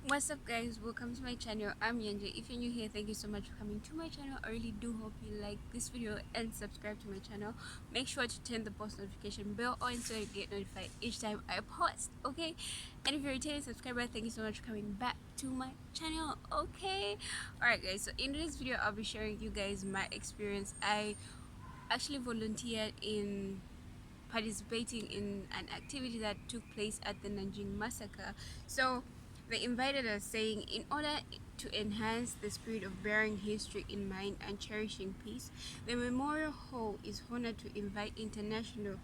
What's up guys, welcome to my channel. I'm Yanja. If you're new here, thank you so much for coming to my channel. I really do hope you like this video and subscribe to my channel. Make sure to turn the post notification bell on so you get notified each time I post, okay? And if you're a returning subscriber, thank you so much for coming back to my channel, okay? Alright guys, so in this video I'll be sharing with you guys my experience. I actually volunteered in participating in an activity that took place at the Nanjing massacre. So they invited us, saying, in order to enhance the spirit of bearing history in mind and cherishing peace, the memorial hall is honored to invite international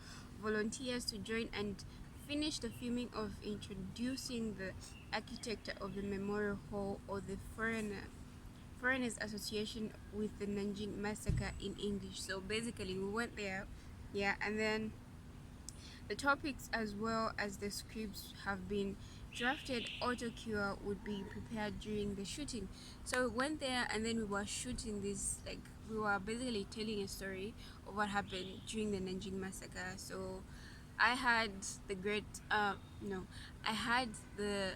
volunteers to join and finish the filming of introducing the architecture of the memorial hall, or the Foreigners Association with the Nanjing massacre in English. So basically we went there, yeah, and then the topics as well as the scripts have been drafted. Auto cue would be prepared during the shooting. So we went there and then we were shooting this, like we were basically telling a story of what happened during the Nanjing massacre. So I had the great no, I had the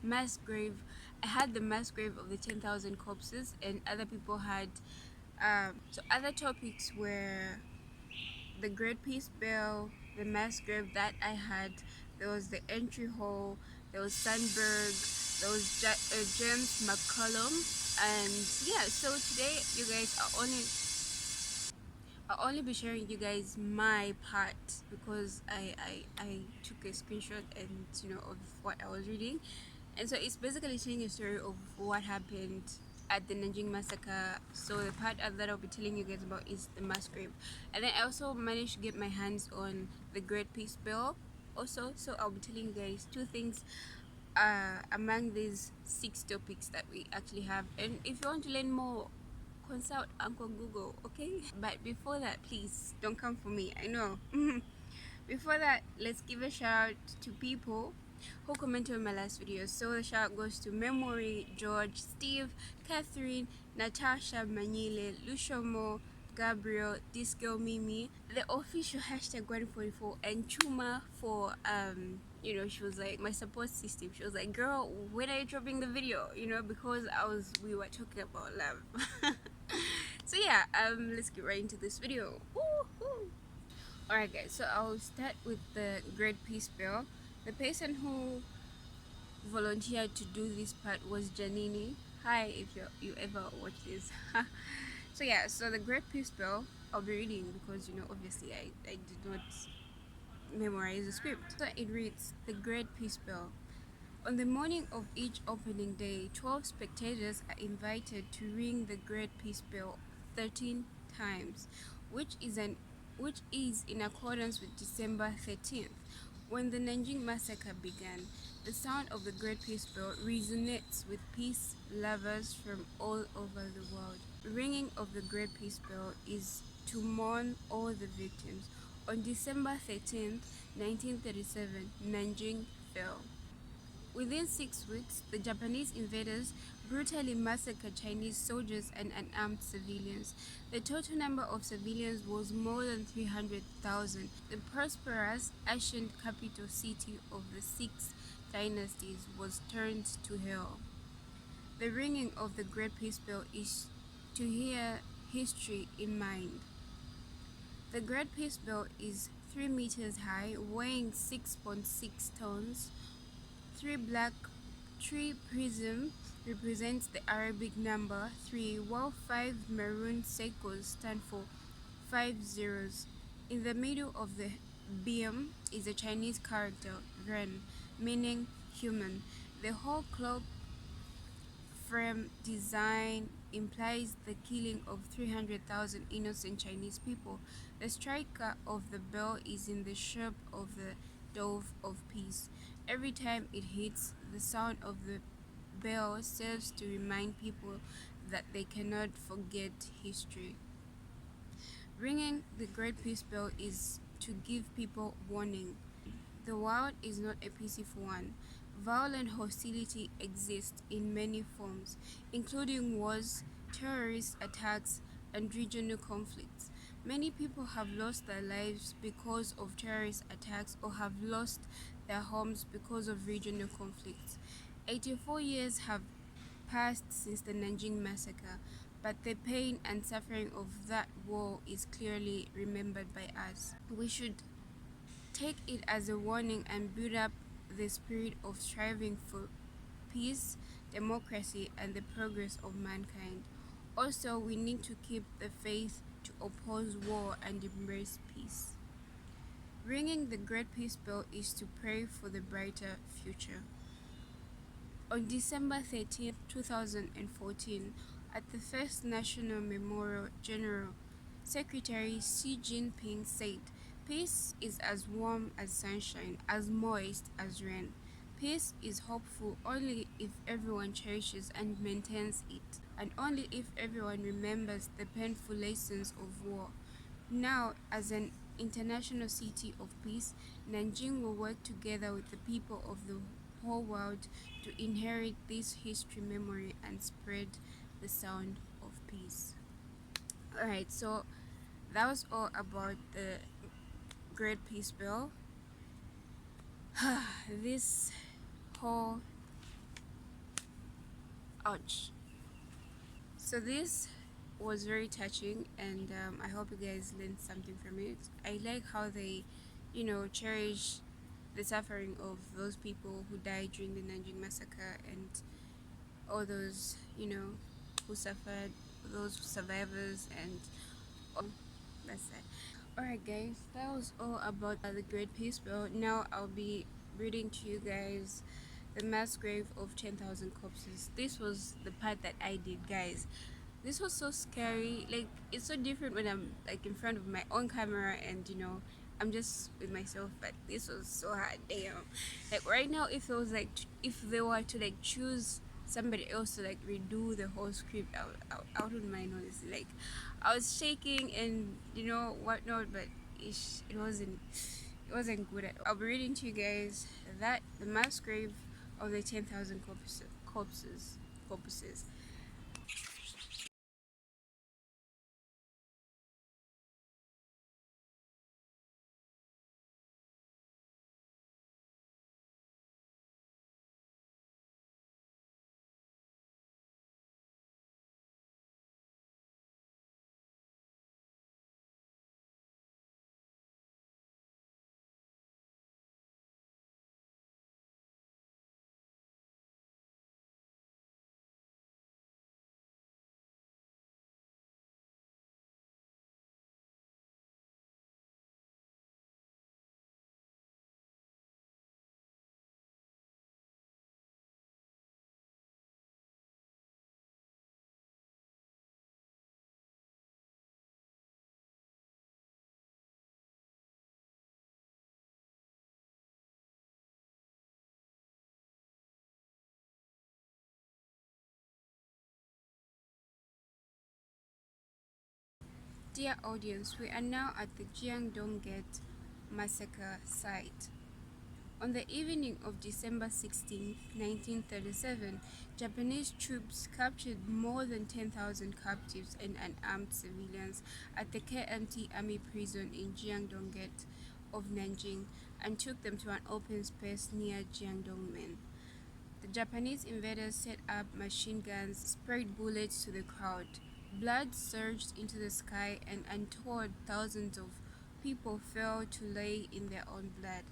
mass grave. I had the mass grave of the 10,000 corpses, and other people had so other topics were the Great Peace Bell, the mass grave that I had. There was the entry hall, there was Sandberg, there was James McCollum, and yeah. So today, you guys are only I'll only be sharing you guys my part because I took a screenshot and of what I was reading, and so it's basically telling a story of what happened at the Nanjing massacre. So the part that I'll be telling you guys about is the mass grave, and then I also managed to get my hands on the Great Peace Bell also. So I'll be telling you guys two things among these 6 topics that we actually have, and if you want to learn more, consult Uncle Google, okay? But before that, please don't come for me, I know. Before that, let's give a shout to people who commented on my last video. So the shout goes to Memory, George, Steve, Catherine, Natasha, Manile, Lushomo, Gabriel, this girl Mimi, the official hashtag 144, and Chuma for she was like my support system. She was like, girl, when are you dropping the video? Because we were talking about love. So yeah, let's get right into this video. Woo-hoo. Alright guys, so I'll start with the Great Peace Bell. The person who volunteered to do this part was Janini. Hi, if you ever watch this. So yeah, so the Great Peace Bell I'll be reading because obviously I did not memorize the script. So it reads: the Great Peace Bell. On the morning of each opening day, 12 spectators are invited to ring the Great Peace Bell 13 times, which is in accordance with December 13th, when the Nanjing massacre began. The sound of the Great Peace Bell resonates with peace lovers from all over the world. Ringing of the Great Peace Bell is to mourn all the victims. On December 13th, 1937, Nanjing fell. Within 6 weeks, the Japanese invaders brutally massacred Chinese soldiers and unarmed civilians. The total number of civilians was more than 300,000. The prosperous ancient capital city of the six dynasties was turned to hell. The ringing of the Great Peace Bell is to hear history in mind. The Great Peace Bell is 3 meters high, weighing 6.6 tons. Three prism represents the Arabic number 3, while 5 maroon circles stand for 5 zeros. In the middle of the beam is a Chinese character, Ren, meaning human. The whole clock frame design implies the killing of 300,000 innocent Chinese people. The striker of the bell is in the shape of the dove of peace. Every time it hits, the sound of the bell serves to remind people that they cannot forget history. Ringing the Great Peace Bell is to give people warning. The world is not a peaceful one. Violent hostility exists in many forms, including wars, terrorist attacks, and regional conflicts. Many people have lost their lives because of terrorist attacks or have lost their homes because of regional conflicts. 84 years have passed since the Nanjing massacre, but the pain and suffering of that war is clearly remembered by us. We should take it as a warning and build up the spirit of striving for peace, democracy, and the progress of mankind. Also, we need to keep the faith to oppose war and embrace peace. Ringing the Great Peace Bell is to pray for the brighter future. On December 13, 2014, at the First National Memorial, General Secretary Xi Jinping said, "Peace is as warm as sunshine, as moist as rain. Peace is hopeful only if everyone cherishes and maintains it, and only if everyone remembers the painful lessons of war. Now, as an international city of peace, Nanjing will work together with the people of the whole world to inherit this history memory and spread the sound of peace." Alright, so that was all about the Great Peace Bill. This whole ouch. So this was very touching, and I hope you guys learned something from it. I like how they, cherish the suffering of those people who died during the Nanjing massacre and all those, who suffered, those survivors, and all. That's it. Alright, guys, that was all about the Great Peace Bill. Now I'll be reading to you guys the mass grave of 10,000 corpses. This was the part that I did, guys. This was so scary. Like, it's so different when I'm like in front of my own camera and I'm just with myself. But this was so hard. Damn. Like right now, if it was like if they were to like choose somebody else to like redo the whole script, I wouldn't mind, honestly. Like, I was shaking and whatnot, but it wasn't good at all. I'll be reading to you guys that the mass grave of the 10,000 corpses. Dear audience, we are now at the Jiangdong massacre site. On the evening of December 16, 1937, Japanese troops captured more than 10,000 captives and unarmed civilians at the KMT Army prison in Jiangdong of Nanjing and took them to an open space near Jiangdongmen. The Japanese invaders set up machine guns, sprayed bullets to the crowd. Blood surged into the sky, and untoward thousands of people fell to lay in their own blood.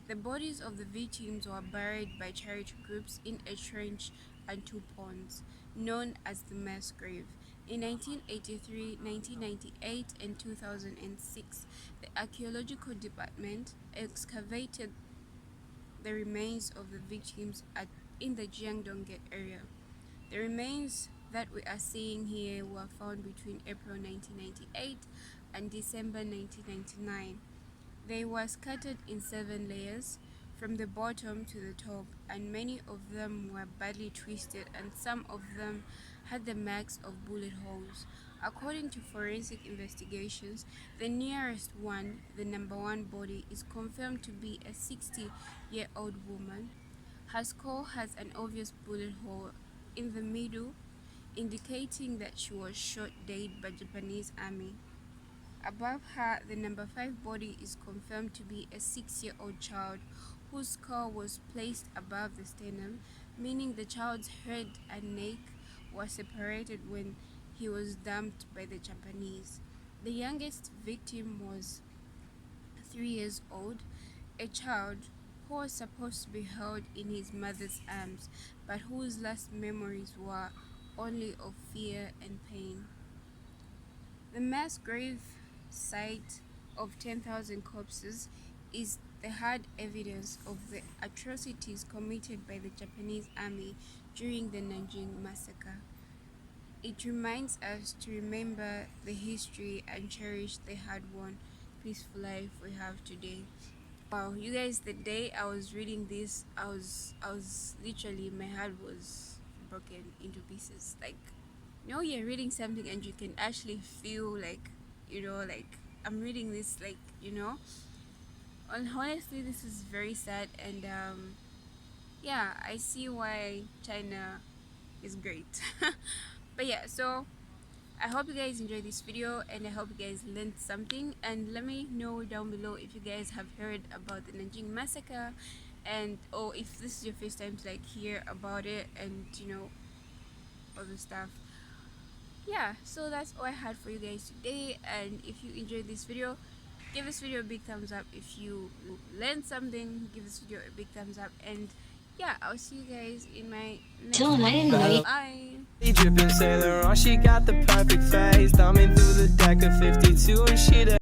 The bodies of the victims were buried by charity groups in a trench and two ponds, known as the mass grave. In 1983, 1998, and 2006, the Archaeological Department excavated the remains of the victims in the Jiangdong area. The remains that we are seeing here were found between April 1998 and December 1999. They were scattered in 7 layers, from the bottom to the top, and many of them were badly twisted, and some of them had the marks of bullet holes. According to forensic investigations, the nearest one, the number one body, is confirmed to be a 60-year-old woman. Her skull has an obvious bullet hole in the middle, indicating that she was shot dead by Japanese army. Above her, the number 5 body is confirmed to be a 6-year-old child whose skull was placed above the sternum, meaning the child's head and neck were separated when he was dumped by the Japanese. The youngest victim was 3 years old, a child who was supposed to be held in his mother's arms, but whose last memories were only of fear and pain. The mass grave site of 10,000 corpses is the hard evidence of the atrocities committed by the Japanese army during the Nanjing massacre. It reminds us to remember the history and cherish the hard-won peaceful life we have today. Wow, you guys, the day I was reading this, I was literally, my heart was broken into pieces. Like, you're reading something and you can actually feel like, like I'm reading this, like, and honestly, this is very sad. And yeah, I see why China is great. But yeah, so I hope you guys enjoyed this video, and I hope you guys learned something. And let me know down below if you guys have heard about the Nanjing massacre, and or if this is your first time to like hear about it, and other stuff. Yeah, so that's all I had for you guys today. And if you enjoyed this video, give this video a big thumbs up. If you learned something, give this video a big thumbs up. And yeah, I'll see you guys in my next video. Bye. Dripping Sailor on, she got the perfect face, thumbing through the deck of 52 and she